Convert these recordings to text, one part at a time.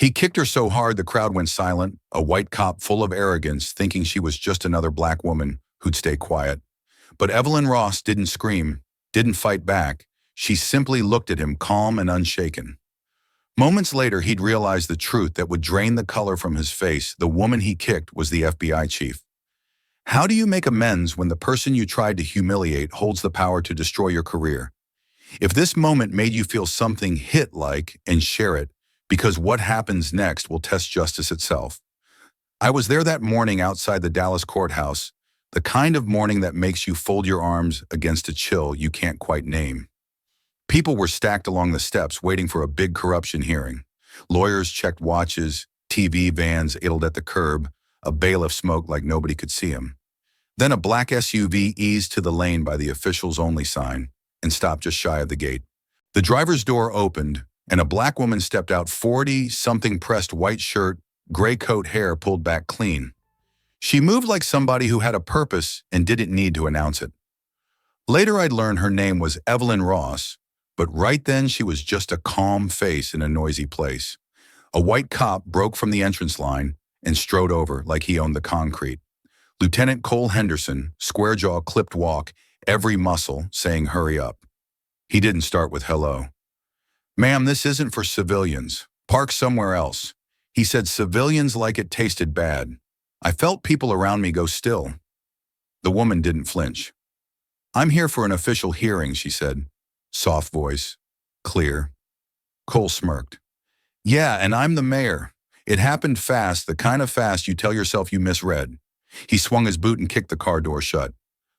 He kicked her so hard the crowd went silent, a white cop full of arrogance thinking she was just another black woman who'd stay quiet. But Evelyn Ross didn't scream, didn't fight back. She simply looked at him calm and unshaken. Moments later, he'd realized the truth that would drain the color from his face. The woman he kicked was the FBI chief. How do you make amends when the person you tried to humiliate holds the power to destroy your career? If this moment made you feel something, hit like and share it, because what happens next will test justice itself. I was there that morning outside the Dallas courthouse, the kind of morning that makes you fold your arms against a chill you can't quite name. People were stacked along the steps waiting for a big corruption hearing. Lawyers checked watches, TV vans idled at the curb, a bailiff smoked like nobody could see him. Then a black SUV eased to the lane by the officials only sign and stopped just shy of the gate. The driver's door opened and a black woman stepped out, 40-something, pressed white shirt, gray coat, hair pulled back clean. She moved like somebody who had a purpose and didn't need to announce it. Later I'd learned her name was Evelyn Ross, but right then she was just a calm face in a noisy place. A white cop broke from the entrance line and strode over like he owned the concrete. Lieutenant Cole Henderson, square jaw, clipped walk, every muscle saying hurry up. He didn't start with hello. Ma'am, this isn't for civilians. Park somewhere else. He said civilians like it tasted bad. I felt people around me go still. The woman didn't flinch. I'm here for an official hearing, she said. Soft voice. Clear. Cole smirked. Yeah, and I'm the mayor. It happened fast, the kind of fast you tell yourself you misread. He swung his boot and kicked the car door shut.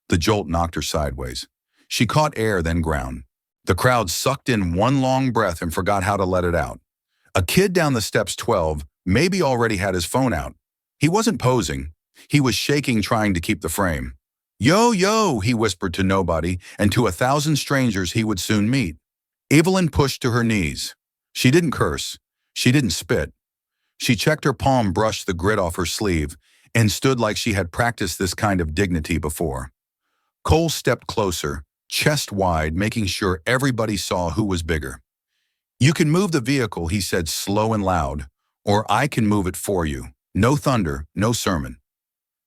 The jolt knocked her sideways. She caught air, then ground. The crowd sucked in one long breath and forgot how to let it out. A kid down the steps, 12, maybe already had his phone out. He wasn't posing. He was shaking, trying to keep the frame. Yo, yo, he whispered to nobody and to 1,000 strangers he would soon meet. Evelyn pushed to her knees. She didn't curse. She didn't spit. She checked her palm, brushed the grit off her sleeve, and stood like she had practiced this kind of dignity before. Cole stepped closer, chest wide, making sure everybody saw who was bigger. You can move the vehicle, he said slow and loud, or I can move it for you. No thunder, no sermon.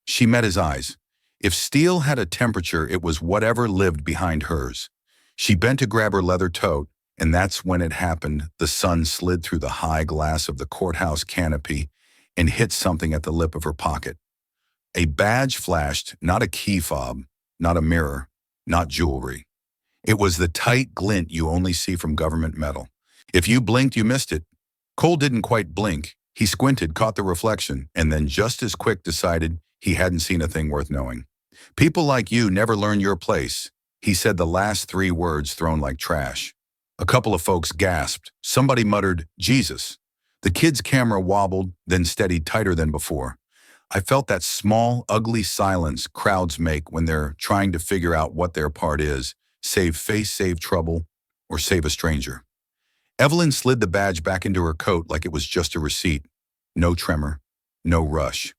She met his eyes. If steel had a temperature, it was whatever lived behind hers. She bent to grab her leather tote, and that's when it happened. The sun slid through the high glass of the courthouse canopy and hit something at the lip of her pocket. A badge flashed, not a key fob, not a mirror, not jewelry. It was the tight glint you only see from government metal. If you blinked, you missed it. Cole didn't quite blink. He squinted, caught the reflection, and then just as quick decided he hadn't seen a thing worth knowing. People like you never learn your place. He said the last 3 words thrown like trash. A couple of folks gasped. Somebody muttered, Jesus. The kid's camera wobbled, then steadied tighter than before. I felt that small, ugly silence crowds make when they're trying to figure out what their part is, save face, save trouble, or save a stranger. Evelyn slid the badge back into her coat like it was just a receipt. No tremor, no rush.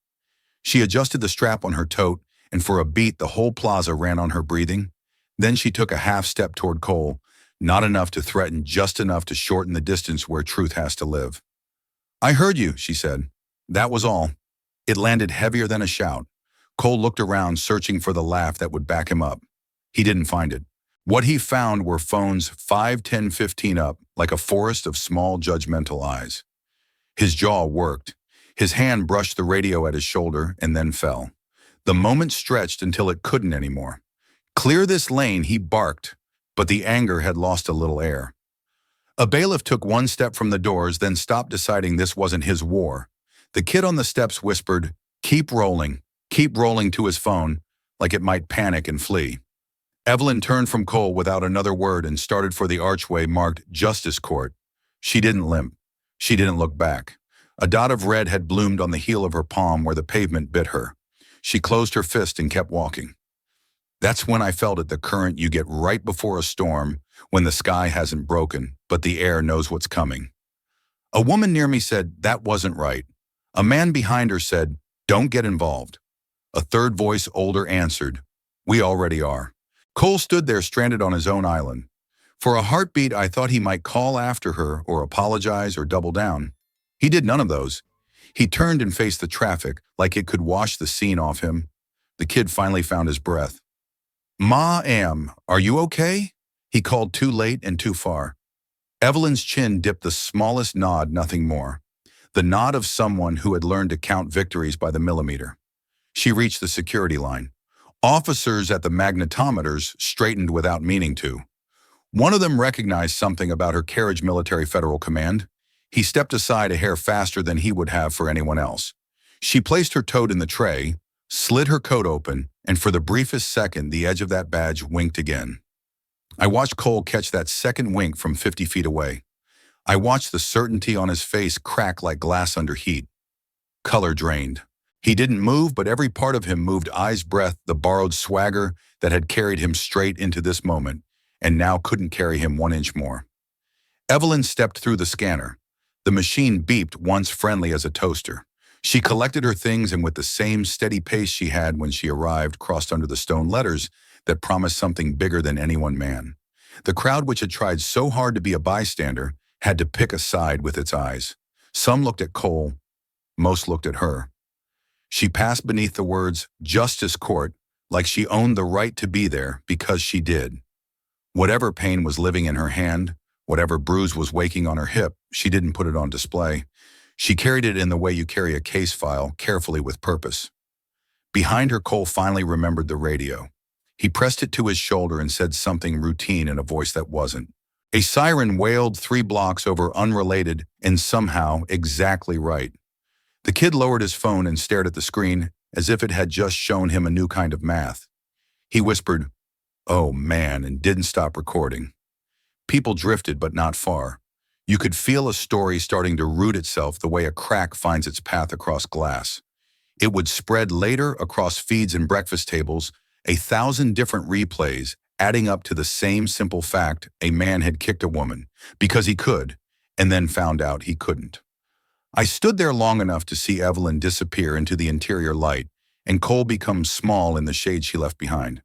She adjusted the strap on her tote, and for a beat the whole plaza ran on her breathing. Then she took a half step toward Cole, not enough to threaten, just enough to shorten the distance where truth has to live. I heard you, she said. That was all. It landed heavier than a shout. Cole looked around, searching for the laugh that would back him up. He didn't find it. What he found were phones 5, 10, 15 up, like a forest of small, judgmental eyes. His jaw worked. His hand brushed the radio at his shoulder and then fell. The moment stretched until it couldn't anymore. Clear this lane, he barked, but the anger had lost a little air. A bailiff took one step from the doors, then stopped, deciding this wasn't his war. The kid on the steps whispered, keep rolling to his phone, like it might panic and flee. Evelyn turned from Cole without another word and started for the archway marked Justice Court. She didn't limp. She didn't look back. A dot of red had bloomed on the heel of her palm where the pavement bit her. She closed her fist and kept walking. That's when I felt it, the current you get right before a storm, when the sky hasn't broken, but the air knows what's coming. A woman near me said, that wasn't right. A man behind her said, don't get involved. A third voice, older, answered, we already are. Cole stood there stranded on his own island. For a heartbeat, I thought he might call after her or apologize or double down. He did none of those. He turned and faced the traffic like it could wash the scene off him. The kid finally found his breath. Are you okay? He called too late and too far. Evelyn's chin dipped the smallest nod, nothing more. The nod of someone who had learned to count victories by the millimeter. She reached the security line. Officers at the magnetometers straightened without meaning to. One of them recognized something about her carriage military federal command. He stepped aside a hair faster than he would have for anyone else. She placed her toad in the tray, slid her coat open, and for the briefest second, the edge of that badge winked again. I watched Cole catch that second wink from 50 feet away. I watched the certainty on his face crack like glass under heat. Color drained. He didn't move, but every part of him moved, eyes breath, the borrowed swagger that had carried him straight into this moment, and now couldn't carry him 1 inch more. Evelyn stepped through the scanner. The machine beeped, once friendly as a toaster. She collected her things and with the same steady pace she had when she arrived, crossed under the stone letters that promised something bigger than any one man. The crowd, which had tried so hard to be a bystander, had to pick a side with its eyes. Some looked at Cole, most looked at her. She passed beneath the words, Justice Court, like she owned the right to be there because she did. Whatever pain was living in her hand, whatever bruise was waking on her hip, she didn't put it on display. She carried it in the way you carry a case file, carefully with purpose. Behind her, Cole finally remembered the radio. He pressed it to his shoulder and said something routine in a voice that wasn't. A siren wailed 3 blocks over, unrelated and somehow exactly right. The kid lowered his phone and stared at the screen as if it had just shown him a new kind of math. He whispered, "Oh man," and didn't stop recording. People drifted, but not far. You could feel a story starting to root itself the way a crack finds its path across glass. It would spread later across feeds and breakfast tables, 1,000 different replays, adding up to the same simple fact: a man had kicked a woman because he could, and then found out he couldn't. I stood there long enough to see Evelyn disappear into the interior light and Cole become small in the shade she left behind.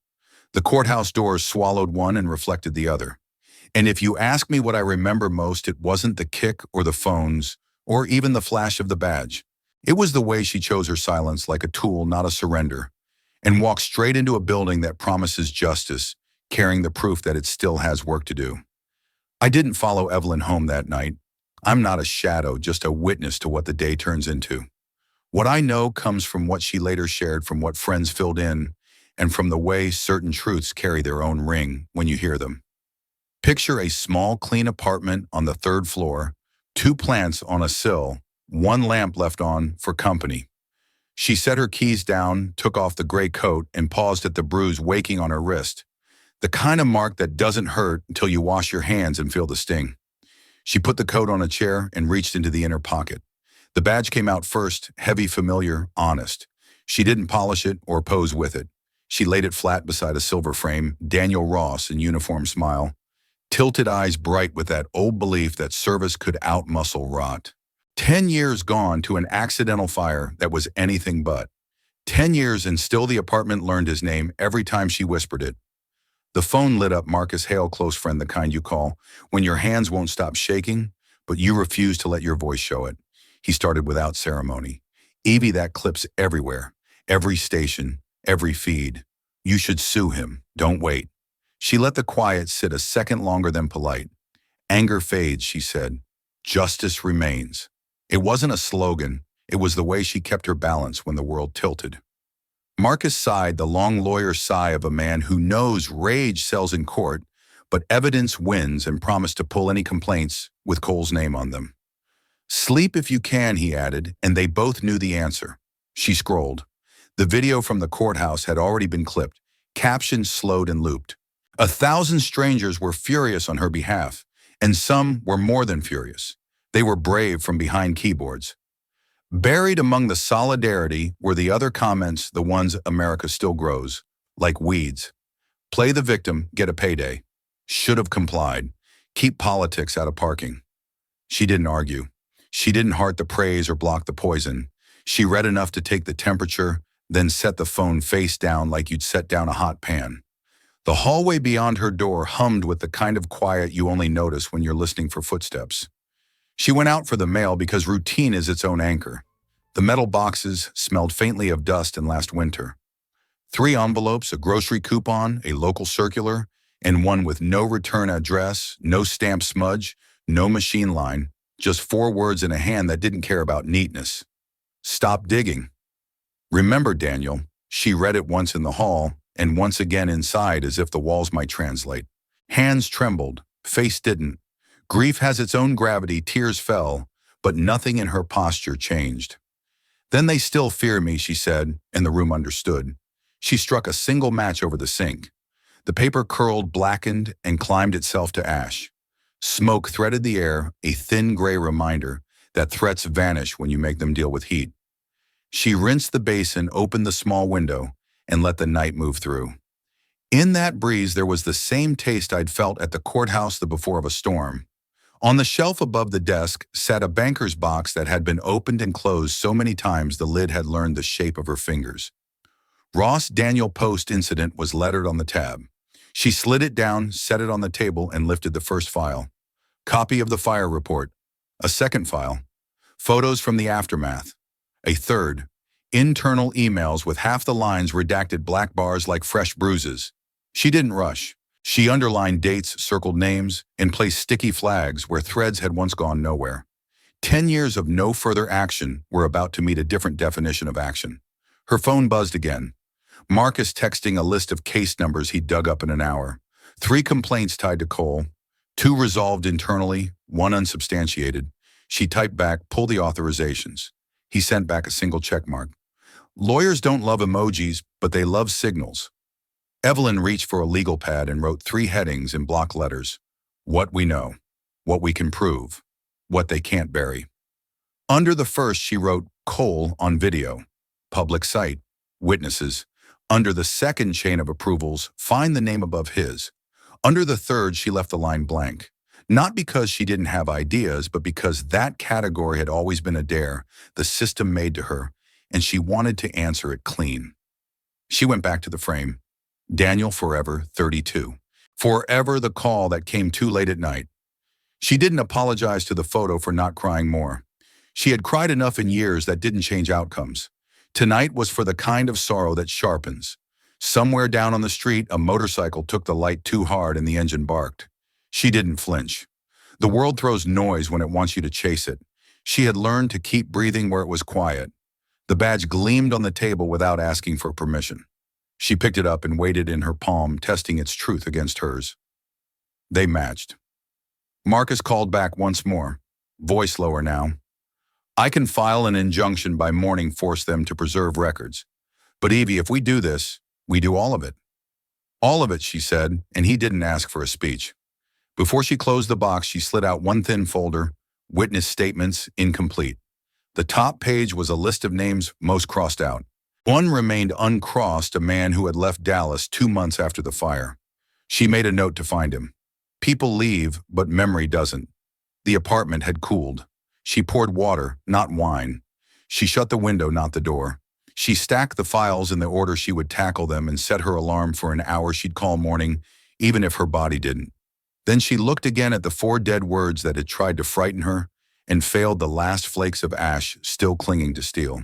The courthouse doors swallowed one and reflected the other. And if you ask me what I remember most, it wasn't the kick or the phones or even the flash of the badge. It was the way she chose her silence like a tool, not a surrender, and walked straight into a building that promises justice, carrying the proof that it still has work to do. I didn't follow Evelyn home that night. I'm not a shadow, just a witness to what the day turns into. What I know comes from what she later shared, from what friends filled in, and from the way certain truths carry their own ring when you hear them. Picture a small, clean apartment on the 3rd floor, 2 plants on a sill, 1 lamp left on for company. She set her keys down, took off the gray coat, and paused at the bruise waking on her wrist. The kind of mark that doesn't hurt until you wash your hands and feel the sting. She put the coat on a chair and reached into the inner pocket. The badge came out first, heavy, familiar, honest. She didn't polish it or pose with it. She laid it flat beside a silver frame, Daniel Ross in uniform smile, tilted eyes bright with that old belief that service could outmuscle rot. 10 years gone to an accidental fire that was anything but. 10 years and still the apartment learned his name every time she whispered it. The phone lit up. Marcus Hale, close friend, the kind you call when your hands won't stop shaking, but you refuse to let your voice show it. He started without ceremony. Evie, that clips everywhere, every station, every feed. You should sue him. Don't wait. She let the quiet sit a second longer than polite. Anger fades, she said. Justice remains. It wasn't a slogan. It was the way she kept her balance when the world tilted. Marcus sighed, the long lawyer's sigh of a man who knows rage sells in court, but evidence wins, and promised to pull any complaints with Cole's name on them. Sleep if you can, he added, and they both knew the answer. She scrolled. The video from the courthouse had already been clipped, captions slowed and looped. 1,000 strangers were furious on her behalf, and some were more than furious. They were brave from behind keyboards. Buried among the solidarity were the other comments, the ones America still grows, like weeds. Play the victim, get a payday. Should have complied. Keep politics out of parking. She didn't argue. She didn't heart the praise or block the poison. She read enough to take the temperature, then set the phone face down like you'd set down a hot pan. The hallway beyond her door hummed with the kind of quiet you only notice when you're listening for footsteps. She went out for the mail because routine is its own anchor. The metal boxes smelled faintly of dust and last winter. 3 envelopes, a grocery coupon, a local circular, and one with no return address, no stamp smudge, no machine line, just 4 words in a hand that didn't care about neatness. Stop digging. Remember, Daniel. She read it once in the hall, and once again inside as if the walls might translate. Hands trembled, face didn't. Grief has its own gravity, tears fell, but nothing in her posture changed. Then they still fear me, she said, and the room understood. She struck a single match over the sink. The paper curled, blackened, and climbed itself to ash. Smoke threaded the air, a thin gray reminder that threats vanish when you make them deal with heat. She rinsed the basin, opened the small window, and let the night move through. In that breeze there was the same taste I'd felt at the courthouse the before of a storm. On the shelf above the desk sat a banker's box that had been opened and closed so many times the lid had learned the shape of her fingers. Ross Daniel Post incident was lettered on the tab. She slid it down, set it on the table, and lifted the first file. Copy of the fire report. A second file. Photos from the aftermath. A third. Internal emails with half the lines redacted, black bars like fresh bruises. She didn't rush. She underlined dates, circled names, and placed sticky flags where threads had once gone nowhere. 10 years of no further action were about to meet a different definition of action. Her phone buzzed again. Marcus texting a list of case numbers he'd dug up in an hour. 3 complaints tied to Cole. 2 resolved internally, 1 unsubstantiated. She typed back, pull the authorizations. He sent back a single check mark. Lawyers don't love emojis, but they love signals. Evelyn reached for a legal pad and wrote 3 headings in block letters. What we know, what we can prove, what they can't bury. Under the first, she wrote Cole on video, public site, witnesses. Under the second chain of approvals, find the name above his. Under the third, she left the line blank. Not because she didn't have ideas, but because that category had always been a dare the system made to her, and she wanted to answer it clean. She went back to the frame. Daniel Forever, 32. Forever the call that came too late at night. She didn't apologize to the photo for not crying more. She had cried enough in years that didn't change outcomes. Tonight was for the kind of sorrow that sharpens. Somewhere down on the street, a motorcycle took the light too hard and the engine barked. She didn't flinch. The world throws noise when it wants you to chase it. She had learned to keep breathing where it was quiet. The badge gleamed on the table without asking for permission. She picked it up and weighed it in her palm, testing its truth against hers. They matched. Marcus called back once more, voice lower now. I can file an injunction by morning, force them to preserve records. But Evie, if we do this, we do all of it. All of it, she said, and he didn't ask for a speech. Before she closed the box, she slid out one thin folder, witness statements, incomplete. The top page was a list of names most crossed out. One remained uncrossed, a man who had left Dallas 2 months after the fire. She made a note to find him. People leave, but memory doesn't. The apartment had cooled. She poured water, not wine. She shut the window, not the door. She stacked the files in the order she would tackle them and set her alarm for an hour she'd call morning, even if her body didn't. Then she looked again at the 4 dead words that had tried to frighten her and failed, the last flakes of ash still clinging to steel.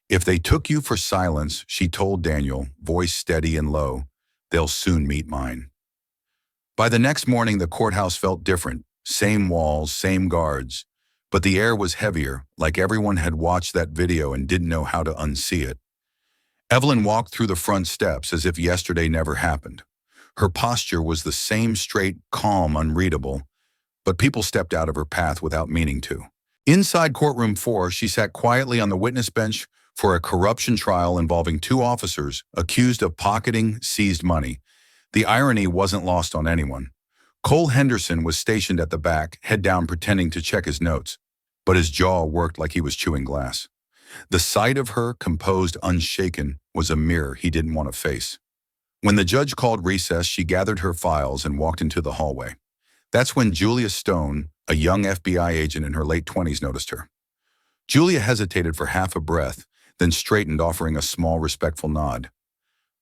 If they took you for silence, she told Daniel, voice steady and low, they'll soon meet mine. By the next morning, the courthouse felt different. Same walls, same guards. But the air was heavier, like everyone had watched that video and didn't know how to unsee it. Evelyn walked through the front steps as if yesterday never happened. Her posture was the same, straight, calm, unreadable, but people stepped out of her path without meaning to. Inside courtroom 4, she sat quietly on the witness bench for a corruption trial involving 2 officers accused of pocketing seized money. The irony wasn't lost on anyone. Cole Henderson was stationed at the back, head down, pretending to check his notes, but his jaw worked like he was chewing glass. The sight of her, composed, unshaken, was a mirror he didn't want to face. When the judge called recess, she gathered her files and walked into the hallway. That's when Julia Stone, a young FBI agent in her late 20s, noticed her. Julia hesitated for half a breath, then straightened, offering a small, respectful nod.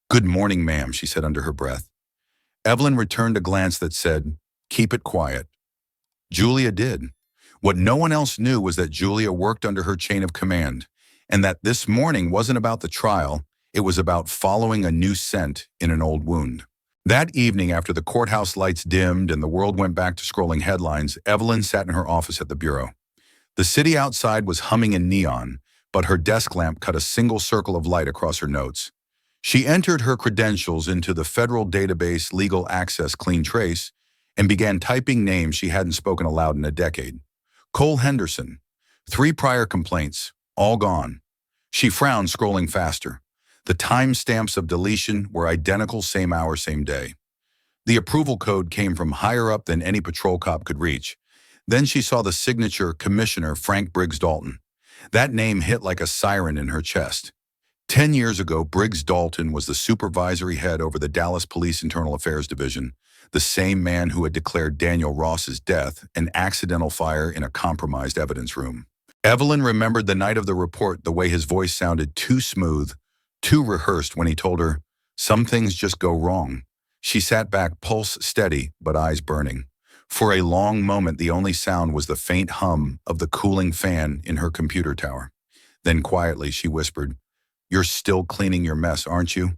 "Good morning, ma'am," she said under her breath. Evelyn returned a glance that said, "Keep it quiet." Julia did. What no one else knew was that Julia worked under her chain of command, and that this morning wasn't about the trial, it was about following a new scent in an old wound. That evening, after the courthouse lights dimmed and the world went back to scrolling headlines, Evelyn sat in her office at the bureau. The city outside was humming in neon, but her desk lamp cut a single circle of light across her notes. She entered her credentials into the federal database Legal Access Clean Trace and began typing names she hadn't spoken aloud in a decade. Cole Henderson. 3 prior complaints, all gone. She frowned, scrolling faster. The timestamps of deletion were identical, same hour, same day. The approval code came from higher up than any patrol cop could reach. Then she saw the signature Commissioner Frank Briggs Dalton. That name hit like a siren in her chest. 10 years ago, Briggs Dalton was the supervisory head over the Dallas Police Internal Affairs Division, the same man who had declared Daniel Ross's death an accidental fire in a compromised evidence room. Evelyn remembered the night of the report, the way his voice sounded too smooth, too rehearsed when he told her, "Some things just go wrong." She sat back, pulse steady, but eyes burning. For a long moment, the only sound was the faint hum of the cooling fan in her computer tower. Then quietly, she whispered, "You're still cleaning your mess, aren't you?"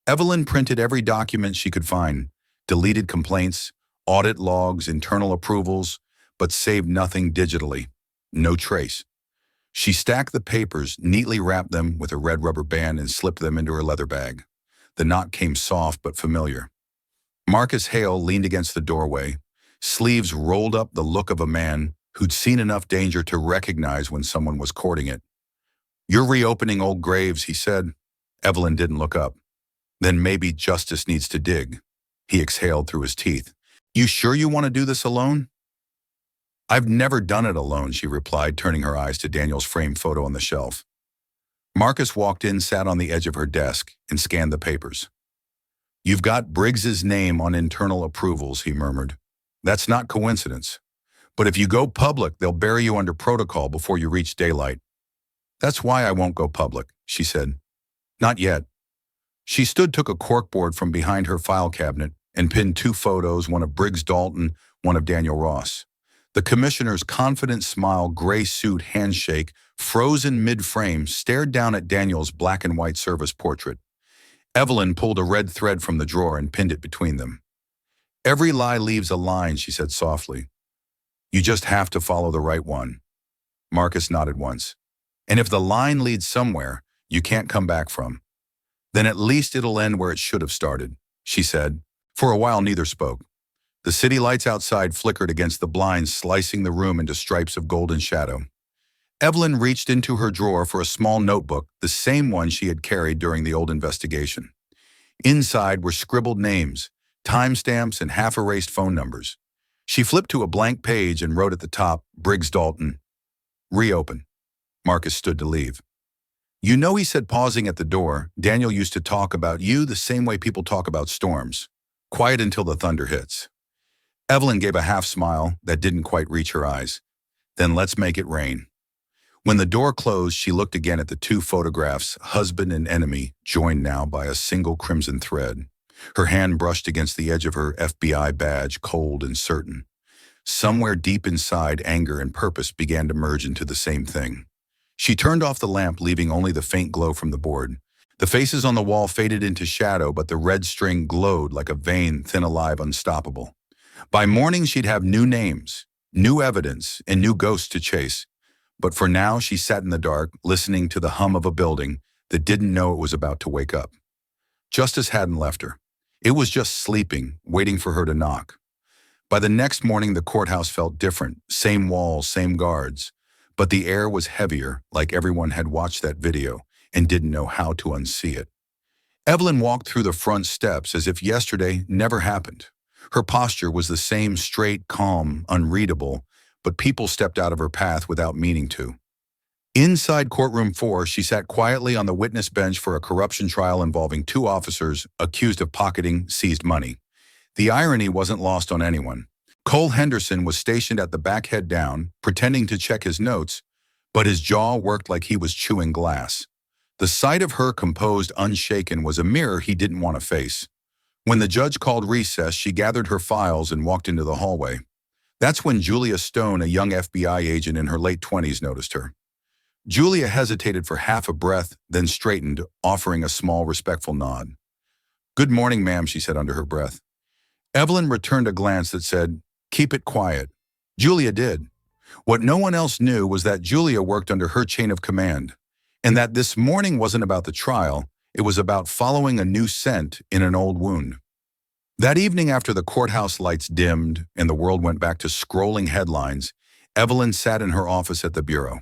Evelyn printed every document she could find, deleted complaints, audit logs, internal approvals, but saved nothing digitally. No trace. She stacked the papers, neatly wrapped them with a red rubber band, and slipped them into her leather bag. The knot came soft but familiar. Marcus Hale leaned against the doorway, sleeves rolled up, the look of a man who'd seen enough danger to recognize when someone was courting it. "You're reopening old graves," he said. Evelyn didn't look up. "Then maybe justice needs to dig." He exhaled through his teeth. "You sure you want to do this alone?" "I've never done it alone," she replied, turning her eyes to Daniel's framed photo on the shelf. Marcus walked in, sat on the edge of her desk, and scanned the papers. "You've got Briggs's name on internal approvals," he murmured. "That's not coincidence. But if you go public, they'll bury you under protocol before you reach daylight." "That's why I won't go public," she said. "Not yet." She took a corkboard from behind her file cabinet and pinned 2 photos, one of Briggs Dalton, one of Daniel Ross. The commissioner's confident smile, gray suit, handshake, frozen mid-frame, stared down at Daniel's black and white service portrait. Evelyn pulled a red thread from the drawer and pinned it between them. "Every lie leaves a line," she said softly. "You just have to follow the right one." Marcus nodded once. "And if the line leads somewhere you can't come back from, then at least it'll end where it should have started," she said. For a while, neither spoke. The city lights outside flickered against the blinds, slicing the room into stripes of golden shadow. Evelyn reached into her drawer for a small notebook, the same one she had carried during the old investigation. Inside were scribbled names, timestamps, and half-erased phone numbers. She flipped to a blank page and wrote at the top, "Briggs Dalton. Reopen." Marcus stood to leave. "You know," he said, pausing at the door, "Daniel used to talk about you the same way people talk about storms. Quiet until the thunder hits." Evelyn gave a half-smile that didn't quite reach her eyes. "Then let's make it rain." When the door closed, she looked again at the 2 photographs, husband and enemy, joined now by a single crimson thread. Her hand brushed against the edge of her FBI badge, cold and certain. Somewhere deep inside, anger and purpose began to merge into the same thing. She turned off the lamp, leaving only the faint glow from the board. The faces on the wall faded into shadow, but the red string glowed like a vein, thin, alive, unstoppable. By morning, she'd have new names, new evidence, and new ghosts to chase. But for now, she sat in the dark, listening to the hum of a building that didn't know it was about to wake up. Justice hadn't left her. It was just sleeping, waiting for her to knock. By the next morning, the courthouse felt different, same walls, same guards. But the air was heavier, like everyone had watched that video and didn't know how to unsee it. Evelyn walked through the front steps as if yesterday never happened. Her posture was the same, straight, calm, unreadable, but people stepped out of her path without meaning to. Inside courtroom 4, she sat quietly on the witness bench for a corruption trial involving 2 officers accused of pocketing seized money. The irony wasn't lost on anyone. Cole Henderson was stationed at the back, head down, pretending to check his notes, but his jaw worked like he was chewing glass. The sight of her, composed, unshaken, was a mirror he didn't want to face. When the judge called recess, she gathered her files and walked into the hallway. That's when Julia Stone, a young FBI agent in her late 20s, noticed her. Julia hesitated for half a breath, then straightened, offering a small, respectful nod. "Good morning, ma'am," she said under her breath. Evelyn returned a glance that said, "Keep it quiet." Julia did. What no one else knew was that Julia worked under her chain of command, and that this morning wasn't about the trial, it was about following a new scent in an old wound. That evening, after the courthouse lights dimmed and the world went back to scrolling headlines, Evelyn sat in her office at the bureau.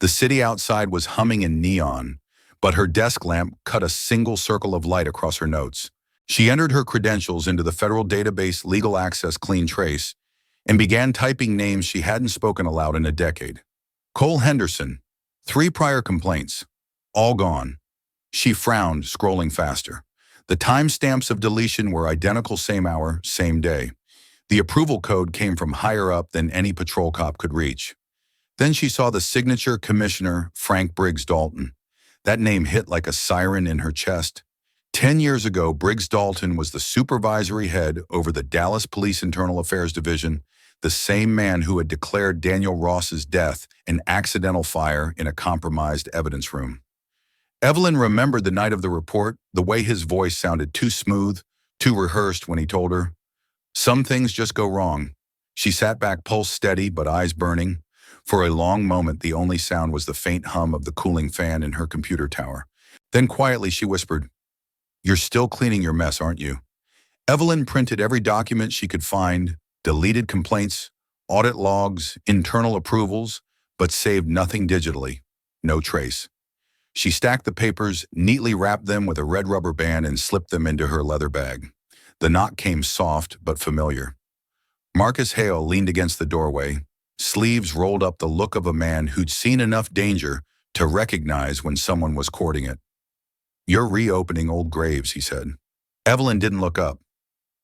The city outside was humming in neon, but her desk lamp cut a single circle of light across her notes. She entered her credentials into the federal database Legal Access Clean Trace and began typing names she hadn't spoken aloud in a decade. Cole Henderson, 3 prior complaints, all gone. She frowned, scrolling faster. The timestamps of deletion were identical, same hour, same day. The approval code came from higher up than any patrol cop could reach. Then she saw the signature Commissioner Frank Briggs Dalton. That name hit like a siren in her chest. 10 years ago, Briggs Dalton was the supervisory head over the Dallas Police Internal Affairs Division, the same man who had declared Daniel Ross's death an accidental fire in a compromised evidence room. Evelyn remembered the night of the report, the way his voice sounded too smooth, too rehearsed when he told her. Some things just go wrong. She sat back, pulse steady but eyes burning. For a long moment, the only sound was the faint hum of the cooling fan in her computer tower. Then quietly she whispered, "You're still cleaning your mess, aren't you?" Evelyn printed every document she could find, deleted complaints, audit logs, internal approvals, but saved nothing digitally. No trace. She stacked the papers, neatly wrapped them with a red rubber band, and slipped them into her leather bag. The knock came soft but familiar. Marcus Hale leaned against the doorway, sleeves rolled up, the look of a man who'd seen enough danger to recognize when someone was courting it. "You're reopening old graves," he said. Evelyn didn't look up.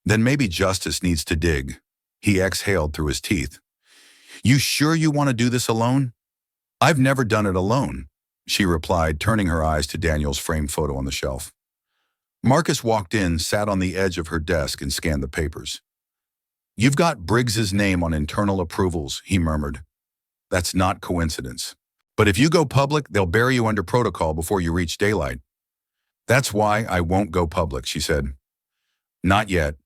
"Then maybe justice needs to dig." He exhaled through his teeth. "You sure you want to do this alone?" "I've never done it alone," she replied, turning her eyes to Daniel's framed photo on the shelf. Marcus walked in, sat on the edge of her desk, and scanned the papers. "You've got Briggs's name on internal approvals," he murmured. "That's not coincidence. But if you go public, they'll bury you under protocol before you reach daylight." "That's why I won't go public," she said. "Not yet."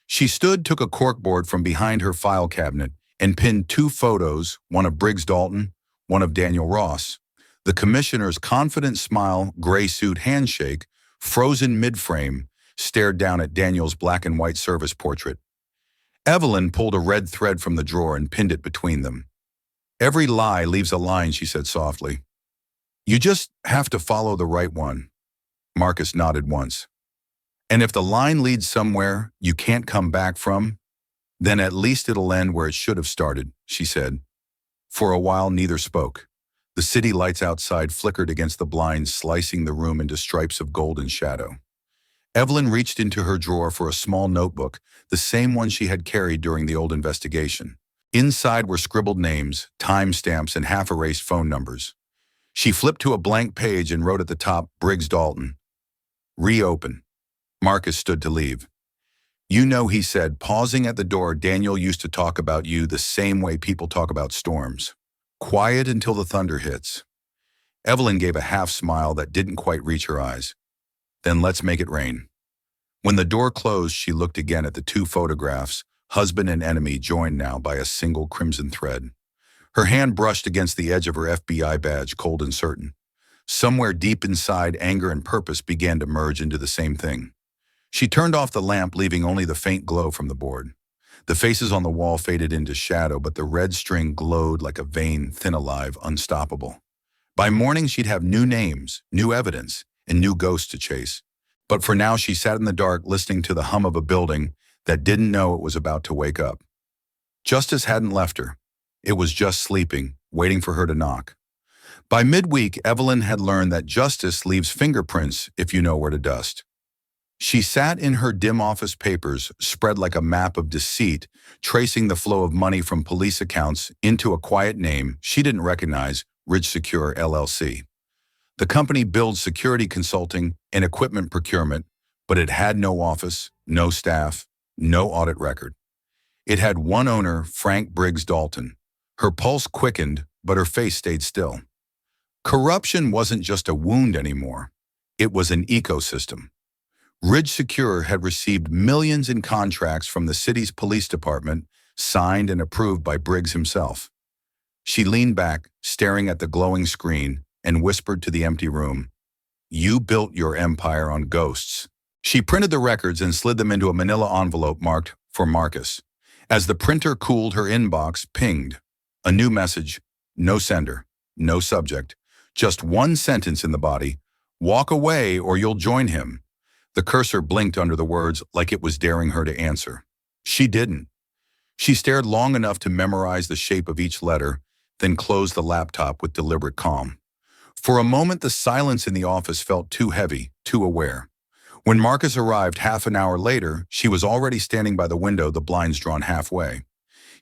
She stood, took a corkboard from behind her file cabinet, and pinned 2 photos, one of Briggs Dalton, one of Daniel Ross. The commissioner's confident smile, gray suit handshake, frozen mid-frame, stared down at Daniel's black and white service portrait. Evelyn pulled a red thread from the drawer and pinned it between them. "Every lie leaves a line," she said softly. "You just have to follow the right one." Marcus nodded once. "And if the line leads somewhere you can't come back from, then at least it'll end where it should have started," she said. For a while, neither spoke. The city lights outside flickered against the blinds, slicing the room into stripes of golden shadow. Evelyn reached into her drawer for a small notebook, the same one she had carried during the old investigation. Inside were scribbled names, timestamps, and half-erased phone numbers. She flipped to a blank page and wrote at the top, "Briggs Dalton. Reopen." Marcus stood to leave. "You know," he said, pausing at the door, "Daniel used to talk about you the same way people talk about storms. Quiet until the thunder hits." Evelyn gave a half-smile that didn't quite reach her eyes. "Then let's make it rain." When the door closed, she looked again at the 2 photographs, husband and enemy joined now by a single crimson thread. Her hand brushed against the edge of her FBI badge, cold and certain. Somewhere deep inside, anger and purpose began to merge into the same thing. She turned off the lamp, leaving only the faint glow from the board. The faces on the wall faded into shadow, but the red string glowed like a vein, thin, alive, unstoppable. By morning, she'd have new names, new evidence, and new ghosts to chase. But for now, she sat in the dark, listening to the hum of a building that didn't know it was about to wake up. Justice hadn't left her. It was just sleeping, waiting for her to knock. By midweek, Evelyn had learned that justice leaves fingerprints if you know where to dust. She sat in her dim office papers, spread like a map of deceit, tracing the flow of money from police accounts into a quiet name she didn't recognize, Ridge Secure LLC. The company builds security consulting and equipment procurement, but it had no office, no staff, no audit record. It had one owner, Frank Briggs Dalton. Her pulse quickened, but her face stayed still. Corruption wasn't just a wound anymore. It was an ecosystem. Ridge Secure had received millions in contracts from the city's police department, signed and approved by Briggs himself. She leaned back, staring at the glowing screen, and whispered to the empty room, "You built your empire on ghosts." She printed the records and slid them into a manila envelope marked for Marcus. As the printer cooled, her inbox pinged. A new message, no sender, no subject, just one sentence in the body, "Walk away or you'll join him." The cursor blinked under the words like it was daring her to answer. She didn't. She stared long enough to memorize the shape of each letter, then closed the laptop with deliberate calm. For a moment, the silence in the office felt too heavy, too aware. When Marcus arrived half an hour later, she was already standing by the window, the blinds drawn halfway.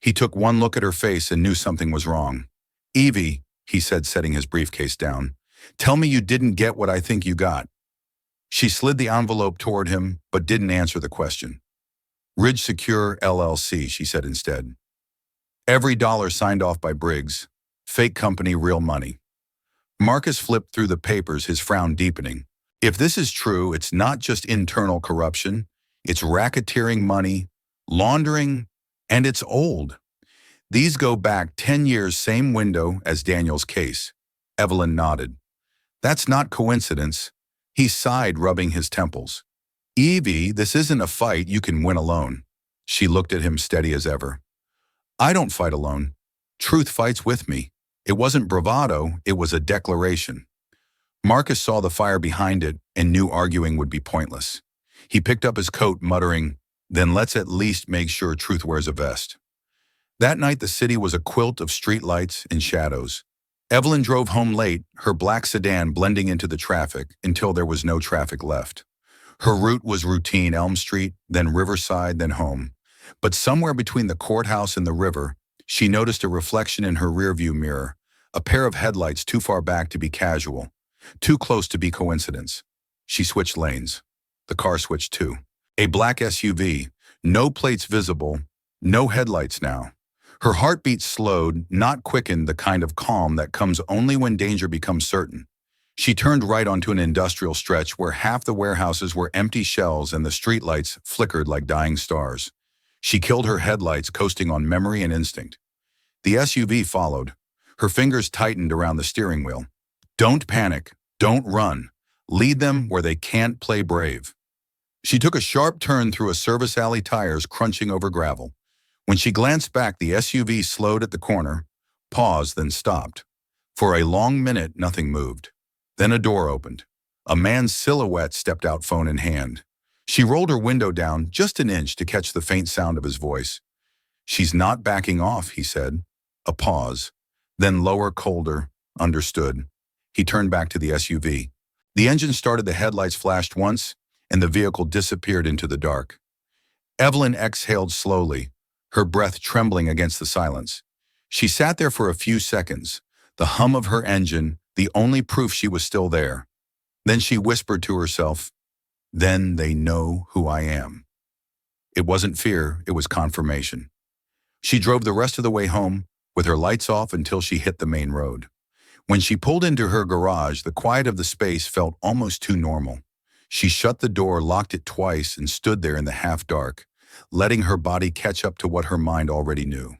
He took one look at her face and knew something was wrong. "Evie," he said, setting his briefcase down, "tell me you didn't get what I think you got." She slid the envelope toward him, but didn't answer the question. "Ridge Secure, LLC, she said instead. Every dollar signed off by Briggs. Fake company, real money. Marcus flipped through the papers, his frown deepening. If this is true, it's not just internal corruption. It's racketeering money, laundering, and it's old. These go back 10 years, same window as Daniel's case. Evelyn nodded. That's not coincidence. He sighed, rubbing his temples. Evie, this isn't a fight you can win alone. She looked at him, steady as ever. I don't fight alone. Truth fights with me. It wasn't bravado, it was a declaration. Marcus saw the fire behind it and knew arguing would be pointless. He picked up his coat, muttering, then let's at least make sure truth wears a vest. That night the city was a quilt of streetlights and shadows. Evelyn drove home late, her black sedan blending into the traffic until there was no traffic left. Her route was routine: Elm Street, then Riverside, then home. But somewhere between the courthouse and the river, she noticed a reflection in her rearview mirror, a pair of headlights too far back to be casual, too close to be coincidence. She switched lanes. The car switched too. A black SUV, no plates visible, no headlights now. Her heartbeat slowed, not quickened, the kind of calm that comes only when danger becomes certain. She turned right onto an industrial stretch where half the warehouses were empty shells and the streetlights flickered like dying stars. She killed her headlights, coasting on memory and instinct. The SUV followed. Her fingers tightened around the steering wheel. Don't panic. Don't run. Lead them where they can't play brave. She took a sharp turn through a service alley, tires crunching over gravel. When she glanced back, the SUV slowed at the corner, paused, then stopped. For a long minute, nothing moved. Then a door opened. A man's silhouette stepped out, phone in hand. She rolled her window down just an inch to catch the faint sound of his voice. She's not backing off, he said. A pause. Then lower, colder. Understood. He turned back to the SUV. The engine started, the headlights flashed once, and the vehicle disappeared into the dark. Evelyn exhaled slowly, her breath trembling against the silence. She sat there for a few seconds, the hum of her engine, the only proof she was still there. Then she whispered to herself, "Then they know who I am." It wasn't fear, it was confirmation. She drove the rest of the way home, with her lights off until she hit the main road. When she pulled into her garage, the quiet of the space felt almost too normal. She shut the door, locked it twice, and stood there in the half-dark, letting her body catch up to what her mind already knew.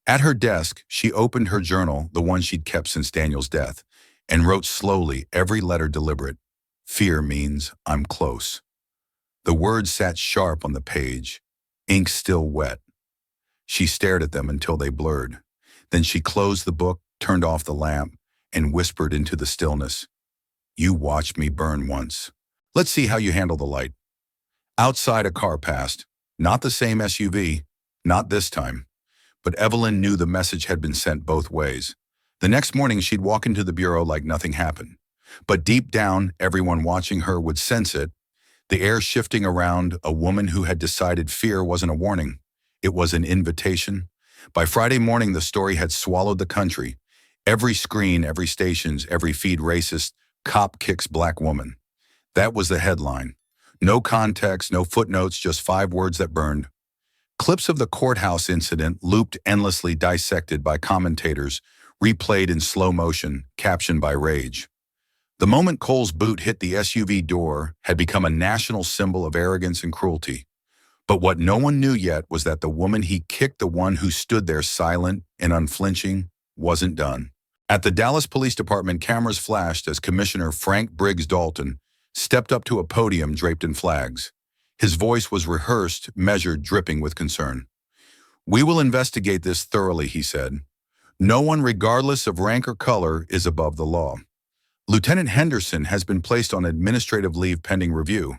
At her desk, she opened her journal, the one she'd kept since Daniel's death, and wrote slowly, every letter deliberate. Fear means I'm close. The words sat sharp on the page, ink still wet. She stared at them until they blurred. Then she closed the book, turned off the lamp, and whispered into the stillness. You watched me burn once. Let's see how you handle the light. Outside, a car passed. Not the same SUV. Not this time. But Evelyn knew the message had been sent both ways. The next morning, she'd walk into the bureau like nothing happened. But deep down, everyone watching her would sense it. The air shifting around, a woman who had decided fear wasn't a warning. It was an invitation. By Friday morning, the story had swallowed the country. Every screen, every stations, every feed: racist, cop kicks black woman. That was the headline. No context, no footnotes, just 5 words that burned. Clips of the courthouse incident looped endlessly, dissected by commentators, replayed in slow motion, captioned by rage. The moment Cole's boot hit the SUV door had become a national symbol of arrogance and cruelty. But what no one knew yet was that the woman he kicked, the one who stood there silent and unflinching, wasn't done. At the Dallas Police Department, cameras flashed as Commissioner Frank Briggs Dalton stepped up to a podium draped in flags. His voice was rehearsed, measured, dripping with concern. "We will investigate this thoroughly," he said. "No one, regardless of rank or color, is above the law. Lieutenant Henderson has been placed on administrative leave pending review."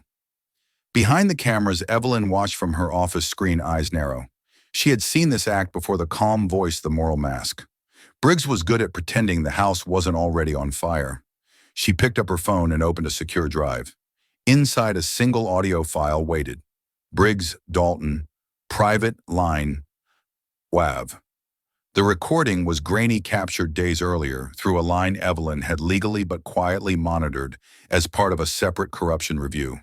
Behind the cameras, Evelyn watched from her office screen, eyes narrow. She had seen this act before, the calm voice, the moral mask. Briggs was good at pretending the house wasn't already on fire. She picked up her phone and opened a secure drive. Inside, a single audio file waited. Briggs, Dalton, private line, WAV. The recording was grainy, captured days earlier through a line Evelyn had legally but quietly monitored as part of a separate corruption review.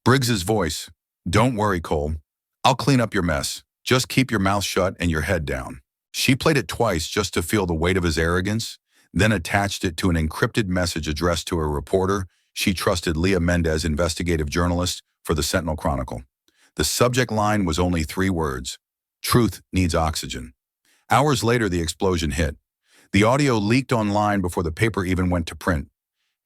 Briggs's voice: "Don't worry, Cole. I'll clean up your mess. Just keep your mouth shut and your head down." She played it twice just to feel the weight of his arrogance, then attached it to an encrypted message addressed to a reporter she trusted, Leah Mendez, investigative journalist for the Sentinel Chronicle. The subject line was only 3 words: "Truth needs oxygen." Hours later, the explosion hit. The audio leaked online before the paper even went to print.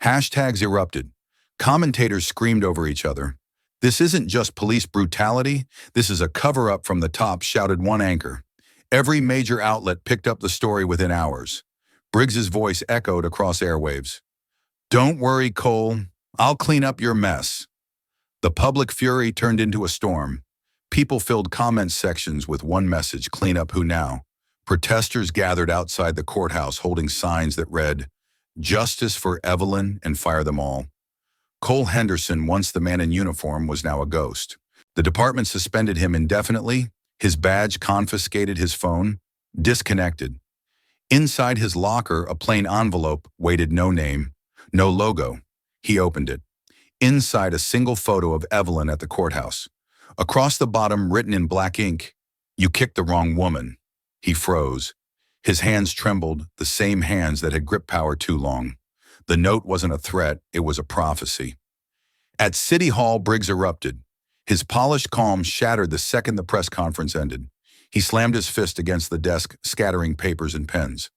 Hashtags erupted. Commentators screamed over each other. "This isn't just police brutality, this is a cover-up from the top," shouted one anchor. Every major outlet picked up the story within hours. Briggs's voice echoed across airwaves. "Don't worry, Cole. I'll clean up your mess." The public fury turned into a storm. People filled comment sections with one message: "Clean up who now?" Protesters gathered outside the courthouse holding signs that read, "Justice for Evelyn and fire them all." Cole Henderson, once the man in uniform, was now a ghost. The department suspended him indefinitely, his badge confiscated, his phone disconnected. Inside his locker, a plain envelope waited, no name, no logo. He opened it. Inside, a single photo of Evelyn at the courthouse. Across the bottom, written in black ink, "You kicked the wrong woman." He froze. His hands trembled, the same hands that had gripped power too long. The note wasn't a threat, it was a prophecy. At City Hall, Briggs erupted. His polished calm shattered the second the press conference ended. He slammed his fist against the desk, scattering papers and pens.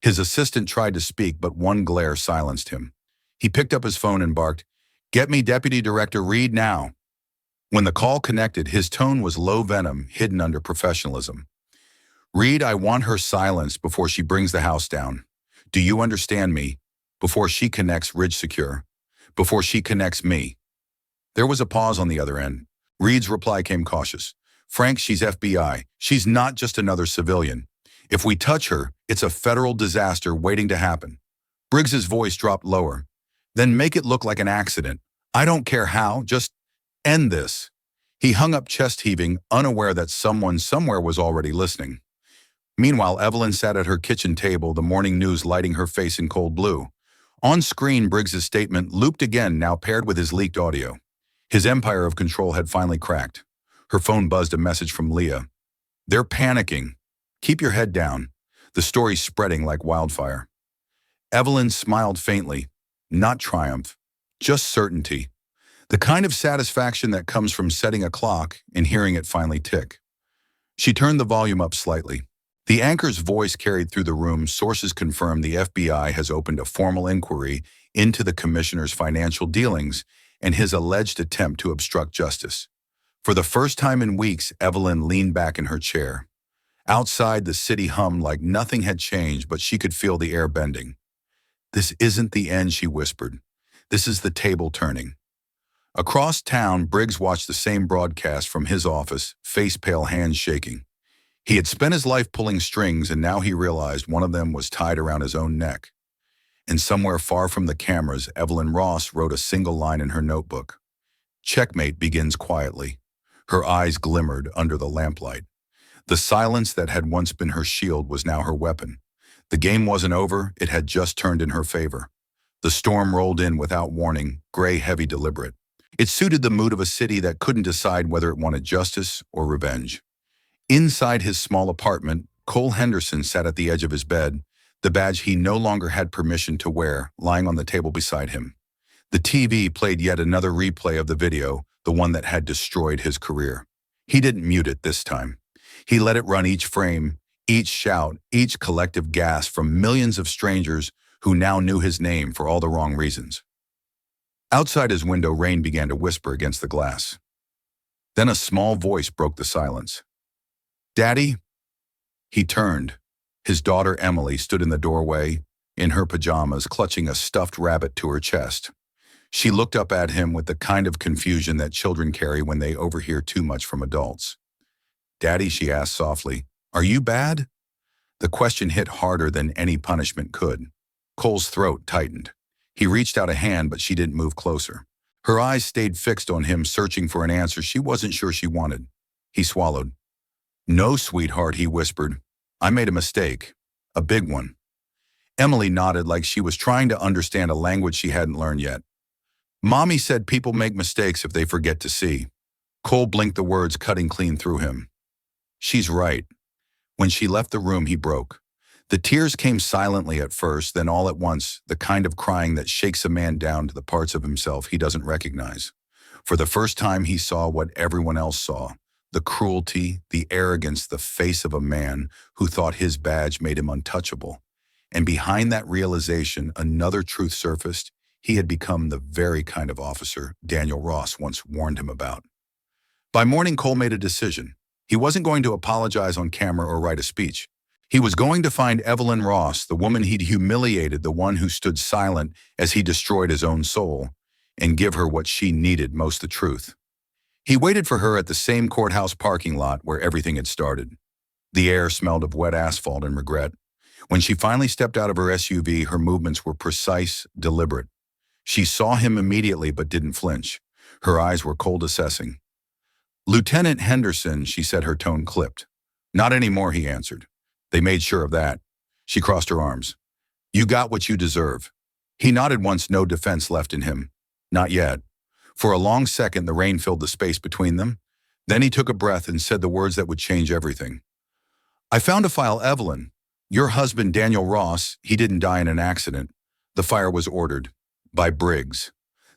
His assistant tried to speak, but one glare silenced him. He picked up his phone and barked, "Get me Deputy Director Reed now." When the call connected, his tone was low venom, hidden under professionalism. "Reed, I want her silenced before she brings the house down. Do you understand me? Before she connects Ridge Secure. Before she connects me." There was a pause on the other end. Reed's reply came cautious. "Frank, she's FBI. She's not just another civilian. If we touch her, it's a federal disaster waiting to happen." Briggs's voice dropped lower. "Then make it look like an accident. I don't care how, just end this." He hung up, chest heaving, unaware that someone somewhere was already listening. Meanwhile, Evelyn sat at her kitchen table, the morning news lighting her face in cold blue. On screen, Briggs's statement looped again, now paired with his leaked audio. His empire of control had finally cracked. Her phone buzzed, a message from Leah. "They're panicking. Keep your head down." The story's spreading like wildfire. Evelyn smiled faintly. Not triumph, just certainty. The kind of satisfaction that comes from setting a clock and hearing it finally tick. She turned the volume up slightly. The anchor's voice carried through the room. "Sources confirm the FBI has opened a formal inquiry into the commissioner's financial dealings and his alleged attempt to obstruct justice." For the first time in weeks, Evelyn leaned back in her chair. Outside, the city hummed like nothing had changed, but she could feel the air bending. "This isn't the end," she whispered. "This is the table turning." Across town, Briggs watched the same broadcast from his office, face pale, hands shaking. He had spent his life pulling strings, and now he realized one of them was tied around his own neck. And somewhere far from the cameras, Evelyn Ross wrote a single line in her notebook. "Checkmate begins quietly." Her eyes glimmered under the lamplight. The silence that had once been her shield was now her weapon. The game wasn't over, it had just turned in her favor. The storm rolled in without warning, gray, heavy, deliberate. It suited the mood of a city that couldn't decide whether it wanted justice or revenge. Inside his small apartment, Cole Henderson sat at the edge of his bed, the badge he no longer had permission to wear, lying on the table beside him. The TV played yet another replay of the video, the one that had destroyed his career. He didn't mute it this time. He let it run each frame, each shout, each collective gasp from millions of strangers who now knew his name for all the wrong reasons. Outside his window, rain began to whisper against the glass. Then a small voice broke the silence. "Daddy?" He turned. His daughter Emily stood in the doorway, in her pajamas, clutching a stuffed rabbit to her chest. She looked up at him with the kind of confusion that children carry when they overhear too much from adults. "Daddy," she asked softly, "are you bad?" The question hit harder than any punishment could. Cole's throat tightened. He reached out a hand, but she didn't move closer. Her eyes stayed fixed on him, searching for an answer she wasn't sure she wanted. He swallowed. "No, sweetheart," he whispered. "I made a mistake. A big one." Emily nodded like she was trying to understand a language she hadn't learned yet. "Mommy said people make mistakes if they forget to see." Cole blinked, the words cutting clean through him. "She's right." When she left the room, he broke. The tears came silently at first, then all at once, the kind of crying that shakes a man down to the parts of himself he doesn't recognize. For the first time, he saw what everyone else saw: the cruelty, the arrogance, the face of a man who thought his badge made him untouchable. And behind that realization, another truth surfaced. He had become the very kind of officer Daniel Ross once warned him about. By morning, Cole made a decision. He wasn't going to apologize on camera or write a speech. He was going to find Evelyn Ross, the woman he'd humiliated, the one who stood silent as he destroyed his own soul, and give her what she needed most, the truth. He waited for her at the same courthouse parking lot where everything had started. The air smelled of wet asphalt and regret. When she finally stepped out of her SUV, her movements were precise, deliberate. She saw him immediately but didn't flinch. Her eyes were cold, assessing. "Lieutenant Henderson," she said, her tone clipped. "Not anymore," he answered. "They made sure of that." She crossed her arms. "You got what you deserve." He nodded once, no defense left in him. Not yet. For a long second, the rain filled the space between them. Then he took a breath and said the words that would change everything. "I found a file, Evelyn. Your husband, Daniel Ross, he didn't die in an accident. The fire was ordered. By Briggs."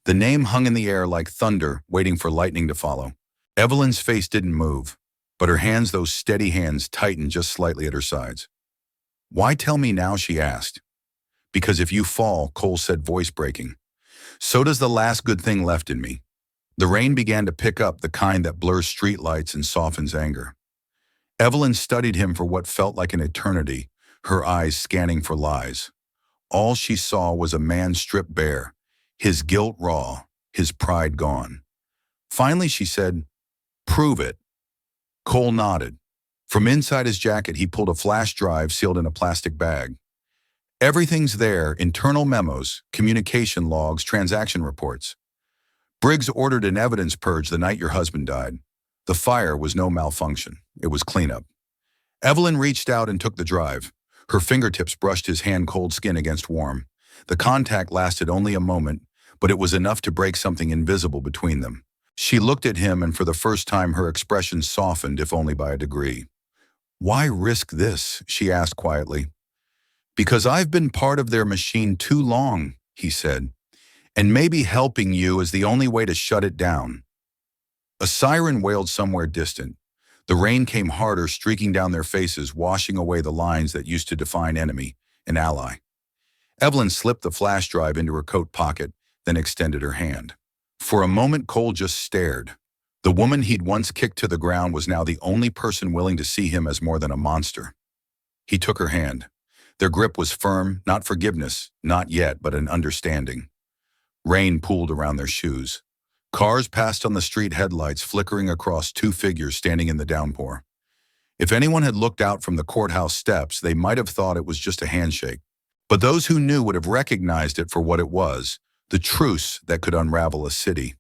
The name hung in the air like thunder, waiting for lightning to follow. Evelyn's face didn't move, but her hands, those steady hands, tightened just slightly at her sides. "Why tell me now?" she asked. "Because if you fall," Cole said, voice breaking, "so does the last good thing left in me." The rain began to pick up, the kind that blurs streetlights and softens anger. Evelyn studied him for what felt like an eternity, her eyes scanning for lies. All she saw was a man stripped bare, his guilt raw, his pride gone. Finally, she said, "Prove it." Cole nodded. From inside his jacket, he pulled a flash drive sealed in a plastic bag. "Everything's there: internal memos, communication logs, transaction reports. Briggs ordered an evidence purge the night your husband died. The fire was no malfunction. It was cleanup." Evelyn reached out and took the drive. Her fingertips brushed his hand-cold skin against warm. The contact lasted only a moment, but it was enough to break something invisible between them. She looked at him, and for the first time her expression softened, if only by a degree. "Why risk this?" she asked quietly. "Because I've been part of their machine too long," he said, "and maybe helping you is the only way to shut it down." A siren wailed somewhere distant. The rain came harder, streaking down their faces, washing away the lines that used to define enemy and ally. Evelyn slipped the flash drive into her coat pocket, then extended her hand. For a moment, Cole just stared. The woman he'd once kicked to the ground was now the only person willing to see him as more than a monster. He took her hand. Their grip was firm, not forgiveness, not yet, but an understanding. Rain pooled around their shoes. Cars passed on the street, headlights flickering across two figures standing in the downpour. If anyone had looked out from the courthouse steps, they might have thought it was just a handshake. But those who knew would have recognized it for what it was: the truce that could unravel a city.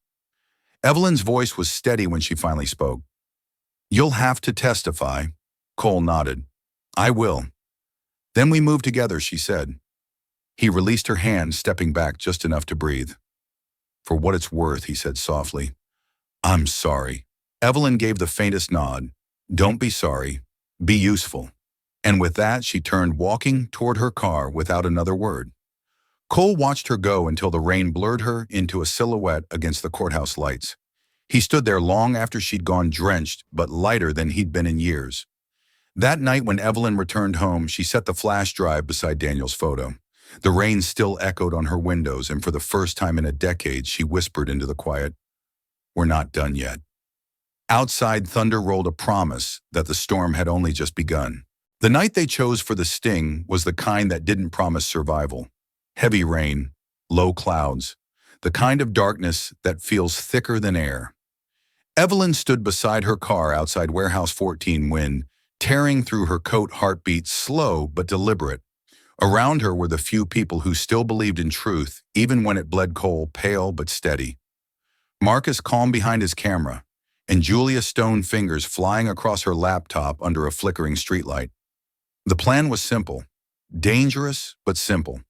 Evelyn's voice was steady when she finally spoke. "You'll have to testify." Cole nodded. "I will." "Then we move together," she said. He released her hand, stepping back just enough to breathe. "For what it's worth," he said softly, "I'm sorry." Evelyn gave the faintest nod. Don't be sorry. Be useful. And with that, she turned walking toward her car without another word. Cole watched her go until the rain blurred her into a silhouette against the courthouse lights. He stood there long after she'd gone, drenched but lighter than he'd been in years. That night when Evelyn returned home, she set the flash drive beside Daniel's photo. The rain still echoed on her windows, and for the first time in a decade, she whispered into the quiet, "We're not done yet." Outside, thunder rolled, a promise that the storm had only just begun. The night they chose for the sting was the kind that didn't promise survival. Heavy rain, low clouds, the kind of darkness that feels thicker than air. Evelyn stood beside her car outside Warehouse 14, wind tearing through her coat, heartbeat slow but deliberate. Around her were the few people who still believed in truth, even when it bled. Cole, pale but steady. Marcus, calm behind his camera, and Julia, stone fingers flying across her laptop under a flickering streetlight. The plan was simple, dangerous but simple.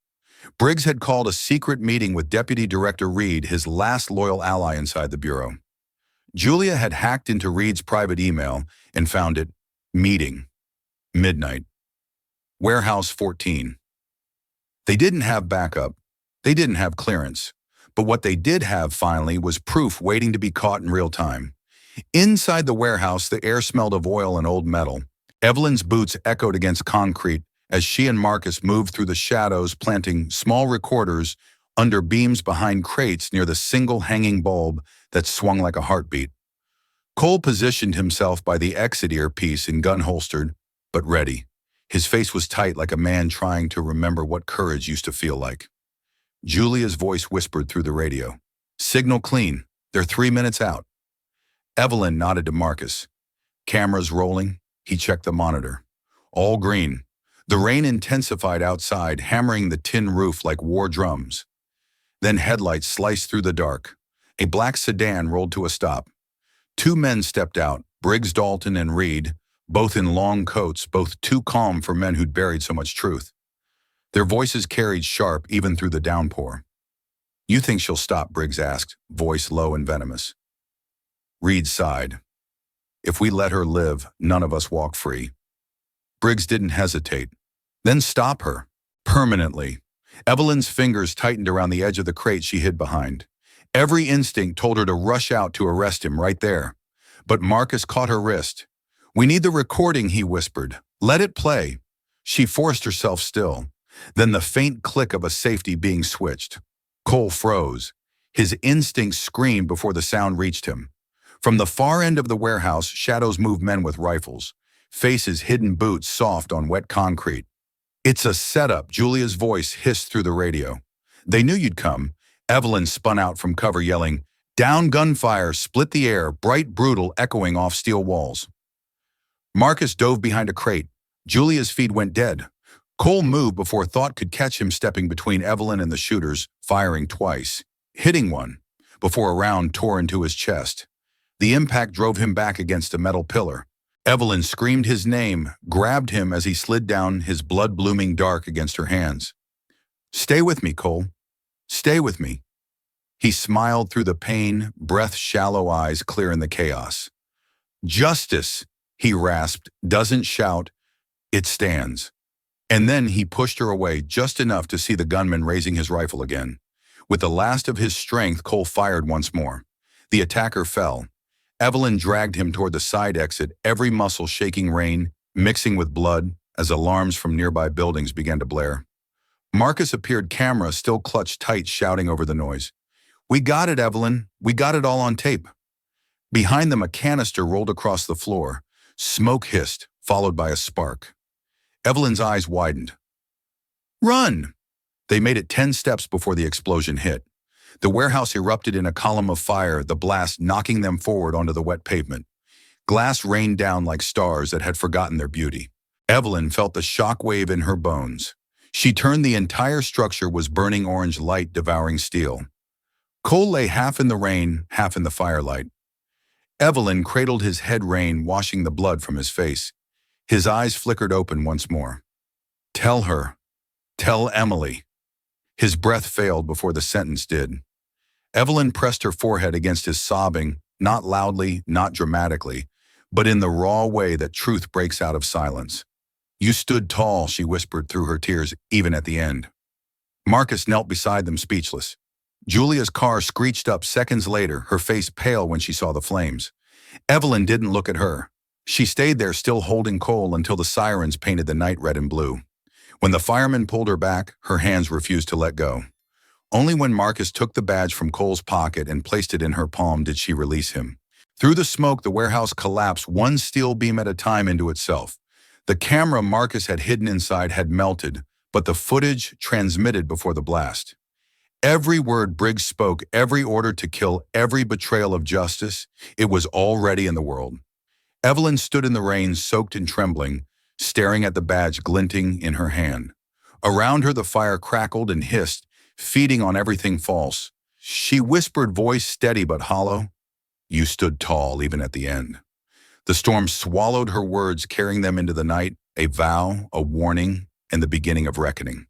Briggs had called a secret meeting with Deputy Director Reed, his last loyal ally inside the bureau. Julia had hacked into Reed's private email and found it, meeting, midnight, Warehouse 14. They didn't have backup, they didn't have clearance, but what they did have finally was proof waiting to be caught in real time. Inside the warehouse, the air smelled of oil and old metal. Evelyn's boots echoed against concrete as she and Marcus moved through the shadows, planting small recorders under beams behind crates near the single hanging bulb that swung like a heartbeat. Cole positioned himself by the exit earpiece and gun holstered, but ready. His face was tight, like a man trying to remember what courage used to feel like. Julia's voice whispered through the radio. "Signal clean. They're 3 minutes out." Evelyn nodded to Marcus. Cameras rolling. He checked the monitor. All green. The rain intensified outside, hammering the tin roof like war drums. Then headlights sliced through the dark. A black sedan rolled to a stop. 2 men stepped out, Briggs, Dalton, and Reed, both in long coats, both too calm for men who'd buried so much truth. Their voices carried sharp even through the downpour. "You think she'll stop?" Briggs asked, voice low and venomous. Reed sighed. "If we let her live, none of us walk free." Briggs didn't hesitate. "Then stop her. Permanently." Evelyn's fingers tightened around the edge of the crate she hid behind. Every instinct told her to rush out to arrest him right there. But Marcus caught her wrist. "We need the recording," he whispered. "Let it play." She forced herself still. Then the faint click of a safety being switched. Cole froze. His instincts screamed before the sound reached him. From the far end of the warehouse, shadows moved, men with rifles. Faces hidden, boots soft on wet concrete. "It's a setup," Julia's voice hissed through the radio. "They knew you'd come." Evelyn spun out from cover, yelling, "Down!" Gunfire split the air, bright, brutal, echoing off steel walls. Marcus dove behind a crate. Julia's feet went dead. Cole moved before thought could catch him, stepping between Evelyn and the shooters, firing twice, hitting one, before a round tore into his chest. The impact drove him back against a metal pillar. Evelyn screamed his name, grabbed him as he slid down, his blood blooming dark against her hands. "Stay with me, Cole. Stay with me." He smiled through the pain, breath, shallow eyes clear in the chaos. "Justice," he rasped, "doesn't shout, it stands." And then he pushed her away just enough to see the gunman raising his rifle again. With the last of his strength, Cole fired once more. The attacker fell. Evelyn dragged him toward the side exit, every muscle shaking, rain mixing with blood as alarms from nearby buildings began to blare. Marcus appeared, camera still clutched tight, shouting over the noise. "We got it, Evelyn. We got it all on tape." Behind them, a canister rolled across the floor. Smoke hissed, followed by a spark. Evelyn's eyes widened. "Run!" They made it 10 steps before the explosion hit. The warehouse erupted in a column of fire, the blast knocking them forward onto the wet pavement. Glass rained down like stars that had forgotten their beauty. Evelyn felt the shock wave in her bones. She turned, the entire structure was burning orange light, devouring steel. Cole lay half in the rain, half in the firelight. Evelyn cradled his head, rain washing the blood from his face. His eyes flickered open once more. "Tell her. Tell Emily." His breath failed before the sentence did. Evelyn pressed her forehead against his, sobbing, not loudly, not dramatically, but in the raw way that truth breaks out of silence. You stood tall, she whispered through her tears, even at the end. Marcus knelt beside them, speechless. Julia's car screeched up seconds later, her face pale when she saw the flames. Evelyn didn't look at her. She stayed there, still holding Cole, until the sirens painted the night red and blue. When the firemen pulled her back, her hands refused to let go. Only when Marcus took the badge from Cole's pocket and placed it in her palm did she release him. Through the smoke, the warehouse collapsed, one steel beam at a time, into itself. The camera Marcus had hidden inside had melted, but the footage transmitted before the blast. Every word Briggs spoke, every order to kill, every betrayal of justice, it was already in the world. Evelyn stood in the rain, soaked and trembling, staring at the badge glinting in her hand. Around her the fire crackled and hissed, feeding on everything false. She whispered, voice steady but hollow, "You stood tall even at the end." The storm swallowed her words, carrying them into the night, a vow, a warning, and the beginning of reckoning.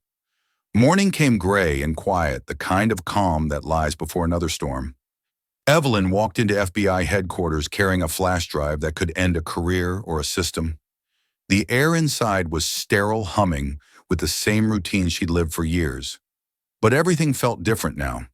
Morning came gray and quiet, the kind of calm that lies before another storm. Evelyn walked into FBI headquarters carrying a flash drive that could end a career or a system. The air inside was sterile, humming with the same routine she'd lived for years. But everything felt different now.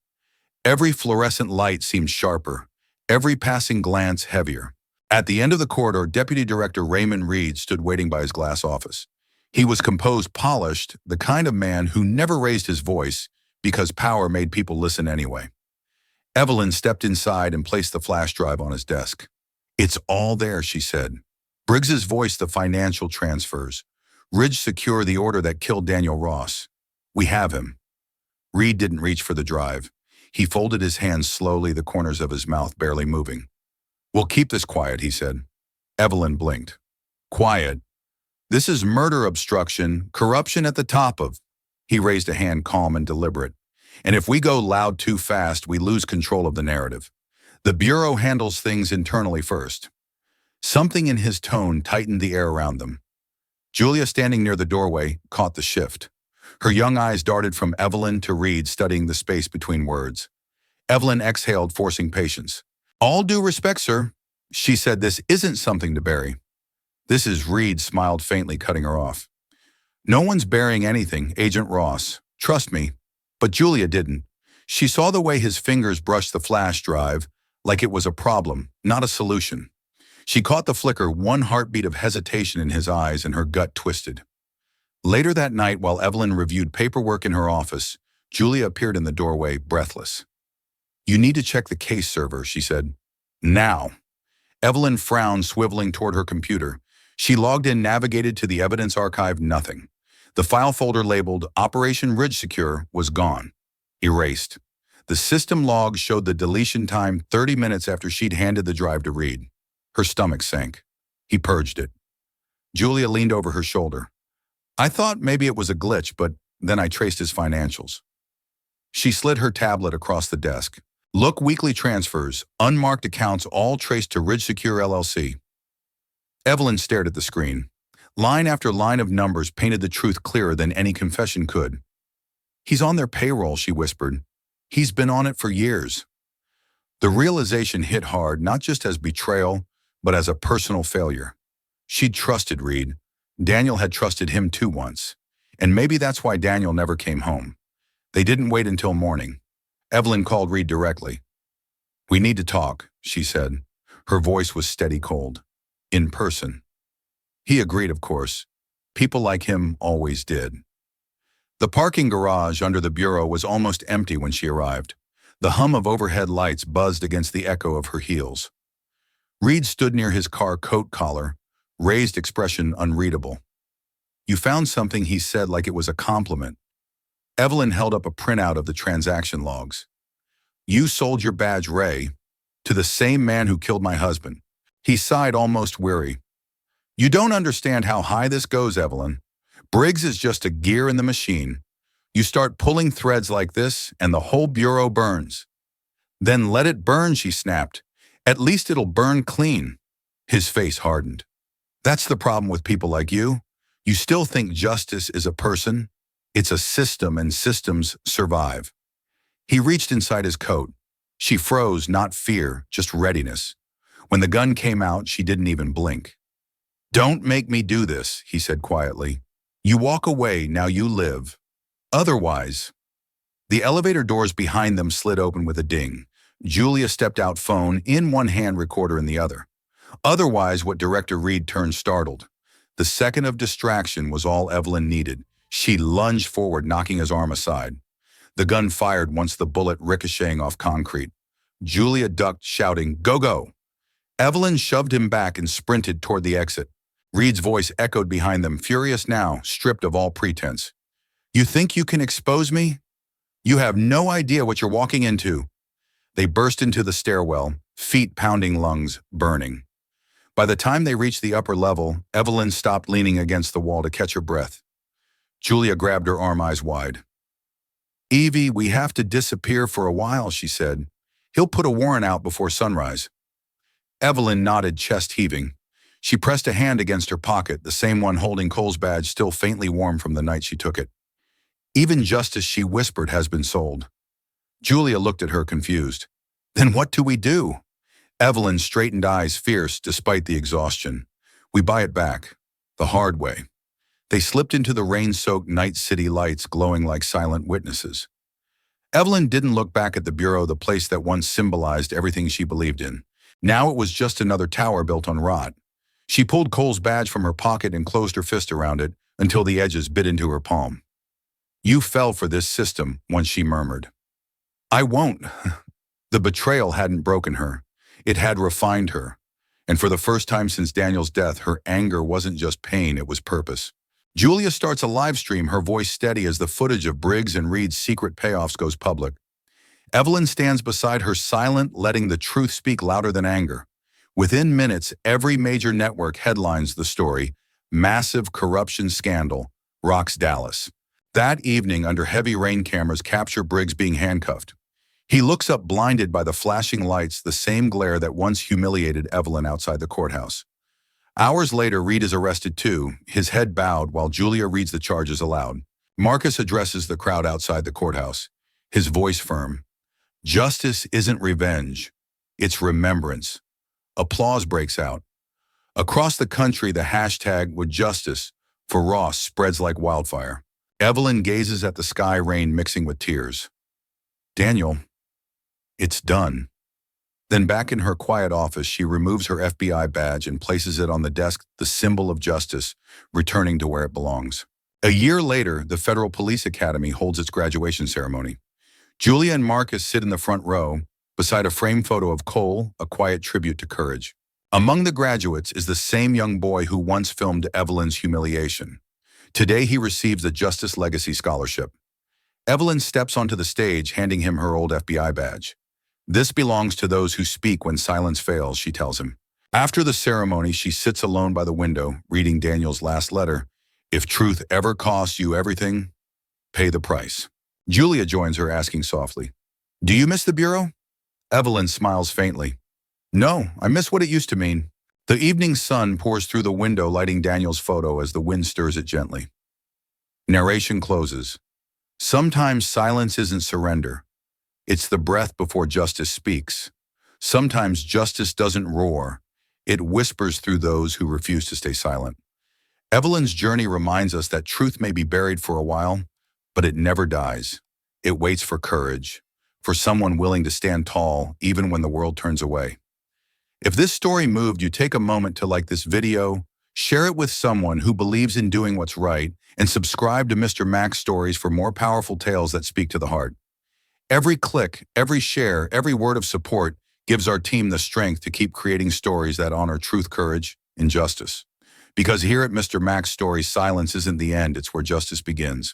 Every fluorescent light seemed sharper, every passing glance heavier. At the end of the corridor, Deputy Director Raymond Reed stood waiting by his glass office. He was composed, polished, the kind of man who never raised his voice because power made people listen anyway. Evelyn stepped inside and placed the flash drive on his desk. "It's all there," she said. Briggs's voice, the financial transfers. Ridge Secure, the order that killed Daniel Ross. "We have him." Reed didn't reach for the drive. He folded his hands slowly, the corners of his mouth barely moving. "We'll keep this quiet," he said. Evelyn blinked. "Quiet? This is murder, obstruction, corruption at the top of..." He raised a hand, calm and deliberate. "And if we go loud too fast, we lose control of the narrative. The Bureau handles things internally first." Something in his tone tightened the air around them. Julia, standing near the doorway, caught the shift. Her young eyes darted from Evelyn to Reed, studying the space between words. Evelyn exhaled, forcing patience. "All due respect, sir," she said, "this isn't something to bury." "This is," Reed smiled faintly, cutting her off. "No one's burying anything, Agent Ross. Trust me." But Julia didn't. She saw the way his fingers brushed the flash drive, like it was a problem, not a solution. She caught the flicker, one heartbeat of hesitation in his eyes, and her gut twisted. Later that night, while Evelyn reviewed paperwork in her office, Julia appeared in the doorway, breathless. "You need to check the case server," she said. "Now." Evelyn frowned, swiveling toward her computer. She logged in, navigated to the evidence archive, nothing. The file folder labeled Operation Ridge Secure was gone. Erased. The system log showed the deletion time 30 minutes after she'd handed the drive to Reed. Her stomach sank. He purged it. Julia leaned over her shoulder. "I thought maybe it was a glitch, but then I traced his financials." She slid her tablet across the desk. "Look, weekly transfers, unmarked accounts, all traced to Ridge Secure LLC." Evelyn stared at the screen. Line after line of numbers painted the truth clearer than any confession could. "He's on their payroll," she whispered. "He's been on it for years." The realization hit hard, not just as betrayal, but as a personal failure. She'd trusted Reed. Daniel had trusted him too once. And maybe that's why Daniel never came home. They didn't wait until morning. Evelyn called Reed directly. "We need to talk," she said. Her voice was steady, cold. "In person." He agreed, of course. People like him always did. The parking garage under the Bureau was almost empty when she arrived. The hum of overhead lights buzzed against the echo of her heels. Reed stood near his car coat collar, raised expression unreadable. "You found something," he said, like it was a compliment. Evelyn held up a printout of the transaction logs. "You sold your badge, Ray, to the same man who killed my husband." He sighed, almost weary. "You don't understand how high this goes, Evelyn. Briggs is just a gear in the machine. You start pulling threads like this, and the whole Bureau burns." "Then let it burn," she snapped. "At least it'll burn clean." His face hardened. "That's the problem with people like you. You still think justice is a person. It's a system, and systems survive." He reached inside his coat. She froze, not fear, just readiness. When the gun came out, she didn't even blink. "Don't make me do this," he said quietly. "You walk away, now you live. Otherwise." The elevator doors behind them slid open with a ding. Julia stepped out, phone in one hand, recorder in the other. Otherwise, what Director Reed turned startled. The second of distraction was all Evelyn needed. She lunged forward, knocking his arm aside. The gun fired once, the bullet ricocheting off concrete. Julia ducked, shouting, "Go, go!" Evelyn shoved him back and sprinted toward the exit. Reed's voice echoed behind them, furious now, stripped of all pretense. "You think you can expose me? You have no idea what you're walking into." They burst into the stairwell, feet pounding, lungs burning. By the time they reached the upper level, Evelyn stopped, leaning against the wall to catch her breath. Julia grabbed her arm, eyes wide. "Evie, we have to disappear for a while," she said. "He'll put a warrant out before sunrise." Evelyn nodded, chest heaving. She pressed a hand against her pocket, the same one holding Cole's badge, still faintly warm from the night she took it. "Even justice," she whispered, "has been sold." Julia looked at her, confused. "Then what do we do?" Evelyn straightened, eyes fierce despite the exhaustion. "We buy it back. The hard way." They slipped into the rain-soaked night, city lights glowing like silent witnesses. Evelyn didn't look back at the bureau, the place that once symbolized everything she believed in. Now it was just another tower built on rot. She pulled Cole's badge from her pocket and closed her fist around it until the edges bit into her palm. "You fell for this system," once she murmured. "I won't." The betrayal hadn't broken her. It had refined her. And for the first time since Daniel's death, her anger wasn't just pain, it was purpose. Julia starts a live stream, her voice steady as the footage of Briggs and Reed's secret payoffs goes public. Evelyn stands beside her, silent, letting the truth speak louder than anger. Within minutes, every major network headlines the story, "Massive Corruption Scandal, Rocks Dallas." That evening, under heavy rain, cameras capture Briggs being handcuffed. He looks up, blinded by the flashing lights, the same glare that once humiliated Evelyn outside the courthouse. Hours later, Reed is arrested too, his head bowed while Julia reads the charges aloud. Marcus addresses the crowd outside the courthouse, his voice firm. "Justice isn't revenge, it's remembrance." Applause breaks out. Across the country, the hashtag #WithJustice for Ross spreads like wildfire. Evelyn gazes at the sky, rain mixing with tears. "Daniel, it's done." Then back in her quiet office, she removes her FBI badge and places it on the desk, the symbol of justice, returning to where it belongs. A year later, the Federal Police Academy holds its graduation ceremony. Julia and Marcus sit in the front row, beside a framed photo of Cole, a quiet tribute to courage. Among the graduates is the same young boy who once filmed Evelyn's Humiliation. Today he receives the Justice Legacy Scholarship. Evelyn steps onto the stage, handing him her old FBI badge. "This belongs to those who speak when silence fails," she tells him. After the ceremony, she sits alone by the window, reading Daniel's last letter. "If truth ever costs you everything, pay the price." Julia joins her, asking softly, "Do you miss the bureau?" Evelyn smiles faintly. "No, I miss what it used to mean." The evening sun pours through the window, lighting Daniel's photo as the wind stirs it gently. Narration closes. Sometimes silence isn't surrender. It's the breath before justice speaks. Sometimes justice doesn't roar. It whispers through those who refuse to stay silent. Evelyn's journey reminds us that truth may be buried for a while, but it never dies. It waits for courage, for someone willing to stand tall even when the world turns away. If this story moved you, take a moment to like this video, share it with someone who believes in doing what's right, and subscribe to Mr. Max Stories for more powerful tales that speak to the heart. Every click, every share, every word of support gives our team the strength to keep creating stories that honor truth, courage, and justice. Because here at Mr. Max Stories, silence isn't the end, it's where justice begins.